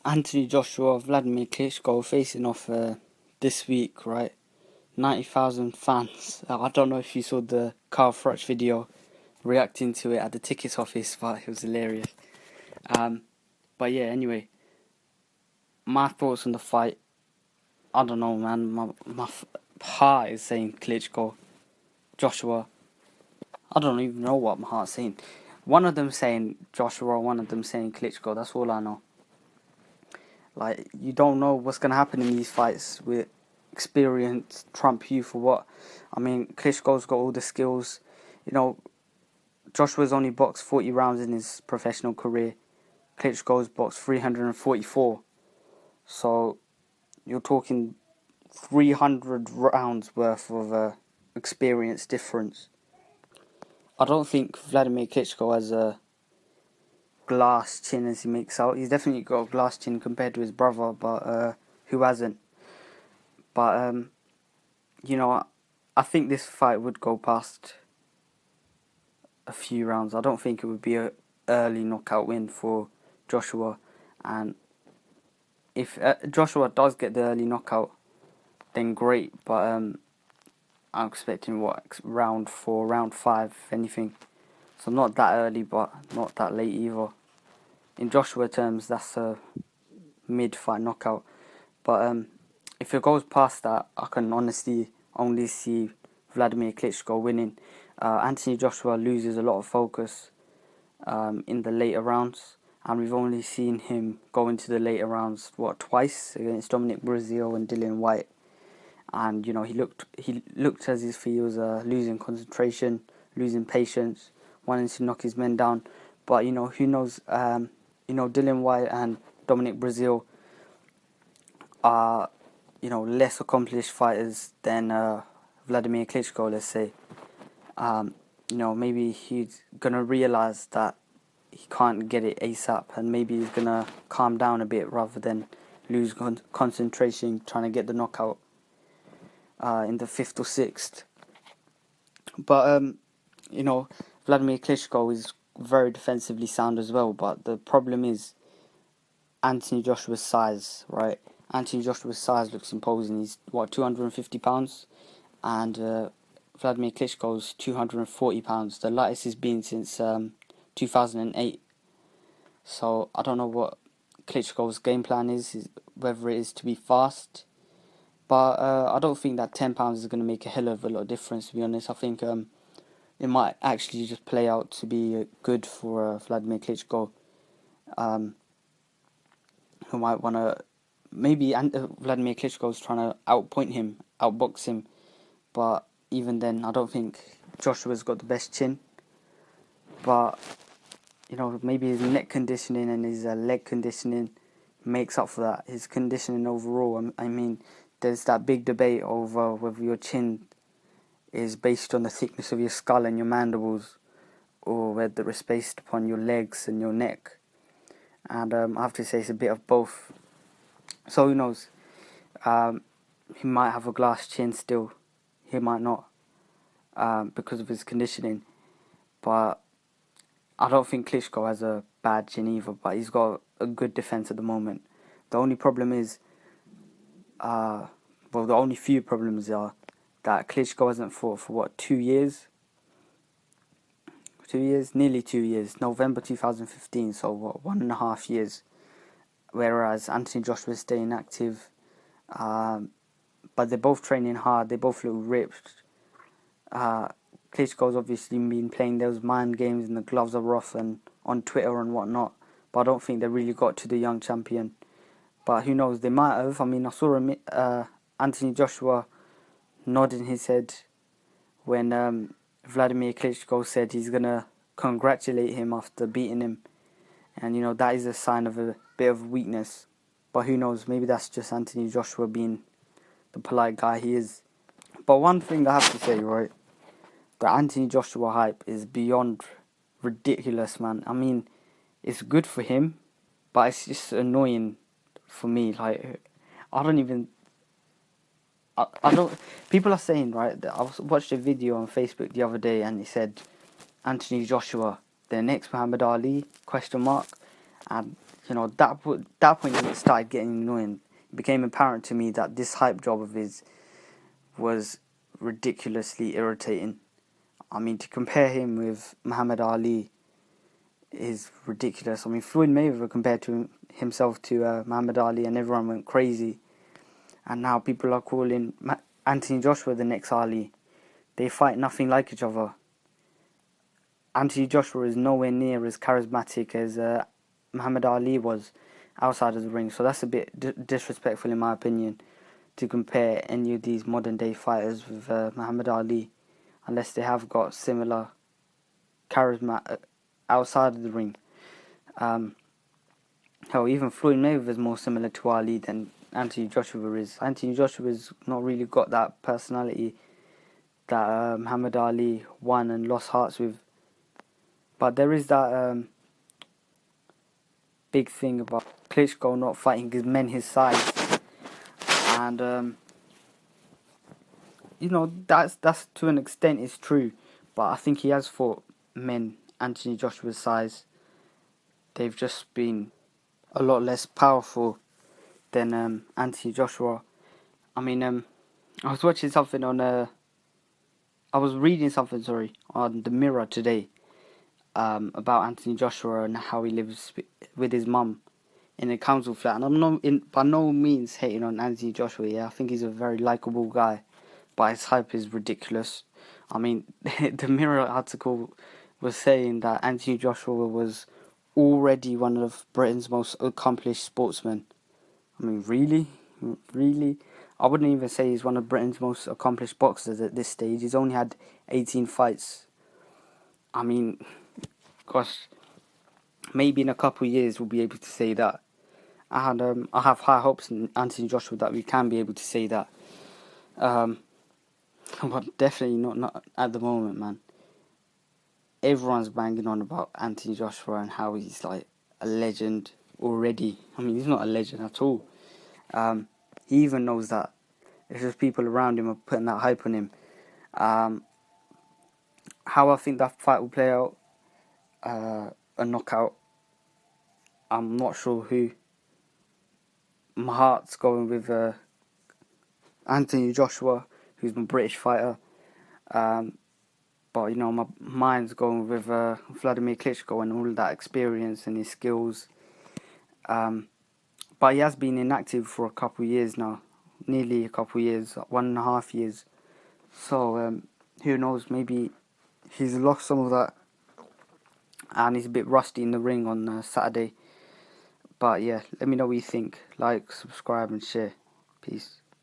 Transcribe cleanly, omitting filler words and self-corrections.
Anthony Joshua, Wladimir Klitschko facing off this week, right? 90,000 fans. I don't know if you saw the Carl Froch video reacting to it at the tickets office, but it was hilarious. But yeah, anyway, my thoughts on the fight. I don't know, man. My heart is saying Klitschko, Joshua. I don't even know what my heart's saying. One of them saying Joshua, one of them saying Klitschko. That's all I know. Like, you don't know what's going to happen in these fights with experience, trump you for what. I mean, Klitschko's got all the skills. You know, Joshua's only boxed 40 rounds in his professional career. Klitschko's boxed 344. So, you're talking 300 rounds worth of experience difference. I don't think Wladimir Klitschko has a glass chin as he makes out. He's definitely got a glass chin compared to his brother, but who hasn't? But you know, I think this fight would go past a few rounds. I don't think it would be a early knockout win for Joshua, and if Joshua does get the early knockout, then great. But I'm expecting round 4, round 5, if anything. So not that early, but not that late either. In Joshua terms, that's a mid-fight knockout. But if it goes past that, I can honestly only see Wladimir Klitschko winning. Anthony Joshua loses a lot of focus in the later rounds, and we've only seen him go into the later rounds twice against Dominic Breazeale and Dillian Whyte. And you know, he looked as if he was losing concentration, losing patience, wanting to knock his men down. But you know, who knows? Dillian Whyte and Dominic Breazeale are, less accomplished fighters than Wladimir Klitschko, let's say. Maybe he's gonna realize that he can't get it ASAP, and maybe he's gonna calm down a bit rather than lose concentration trying to get the knockout in the 5th or 6th. But Wladimir Klitschko is very defensively sound as well. But the problem is Anthony Joshua's size, right? Anthony Joshua's size looks imposing. He's 250 pounds, and Wladimir Klitschko's 240 pounds. The lightest he's been since 2008. So I don't know what Klitschko's game plan is, whether it is to be fast. But I don't think that 10 pounds is going to make a hell of a lot of difference, to be honest. I think it might actually just play out to be good for Wladimir Klitschko. Who might want to... Maybe Wladimir Klitschko's trying to outpoint him, outbox him. But even then, I don't think Joshua's got the best chin. But, maybe his neck conditioning and his leg conditioning makes up for that. His conditioning overall, I mean, there's that big debate over whether your chin is based on the thickness of your skull and your mandibles, or whether it's based upon your legs and your neck. And I have to say it's a bit of both. So who knows? He might have a glass chin still. He might not, because of his conditioning. But I don't think Klitschko has a bad chin either. But he's got a good defense at the moment. The only problem is, the only few problems are that Klitschko hasn't fought for 2 years? 2 years? Nearly 2 years. November 2015, so 1.5 years. Whereas Anthony Joshua is staying active. But they're both training hard. They both look ripped. Klitschko's obviously been playing those mind games and the gloves are rough and on Twitter and whatnot. But I don't think they really got to the young champion. But who knows? They might have. I mean, I saw Anthony Joshua nodding his head when Wladimir Klitschko said he's going to congratulate him after beating him. And, that is a sign of a bit of weakness. But who knows? Maybe that's just Anthony Joshua being the polite guy he is. But one thing I have to say, right? The Anthony Joshua hype is beyond ridiculous, man. I mean, it's good for him, but it's just annoying for me. Like, I don't... People are saying, right, that I watched a video on Facebook the other day and it said Anthony Joshua, the next Muhammad Ali, ? And that point it started getting annoying. It became apparent to me that this hype job of his was ridiculously irritating. I mean, to compare him with Muhammad Ali is ridiculous. I mean, Floyd Mayweather compared to himself to Muhammad Ali, and everyone went crazy. And now people are calling Anthony Joshua the next Ali. They fight nothing like each other. Anthony Joshua is nowhere near as charismatic as Muhammad Ali was outside of the ring. So that's a bit disrespectful in my opinion to compare any of these modern day fighters with Muhammad Ali, unless they have got similar charisma outside of the ring. Hell, even Floyd Mayweather is more similar to Ali than Anthony Joshua is. Anthony Joshua's not really got that personality that Muhammad Ali won and lost hearts with. But there is that big thing about Klitschko not fighting his men his size, and that's to an extent is true. But I think he has fought men Anthony Joshua's size. They've just been a lot less powerful than Anthony Joshua. I mean, I was watching something on I was reading something, on the Mirror today, about Anthony Joshua and how he lives with his mum in a council flat. And I'm by no means hating on Anthony Joshua. Yeah, I think he's a very likable guy, but his hype is ridiculous. I mean, the Mirror article was saying that Anthony Joshua was already one of Britain's most accomplished sportsmen. I mean, really? Really? I wouldn't even say he's one of Britain's most accomplished boxers at this stage. He's only had 18 fights. I mean, gosh, maybe in a couple of years we'll be able to say that. And I have high hopes in Anthony Joshua that we can be able to say that. But definitely not at the moment, man. Everyone's banging on about Anthony Joshua and how he's like a legend already. I mean, he's not a legend at all. He even knows that. It's just people around him are putting that hype on him. How I think that fight will play out, a knockout, I'm not sure who. My heart's going with Anthony Joshua, who's my British fighter. But my mind's going with Wladimir Klitschko and all that experience and his skills. But he has been inactive for a couple of years now, nearly a couple of years, 1.5 years. So who knows? Maybe he's lost some of that, and he's a bit rusty in the ring on Saturday. But yeah, let me know what you think. Like, subscribe, and share. Peace.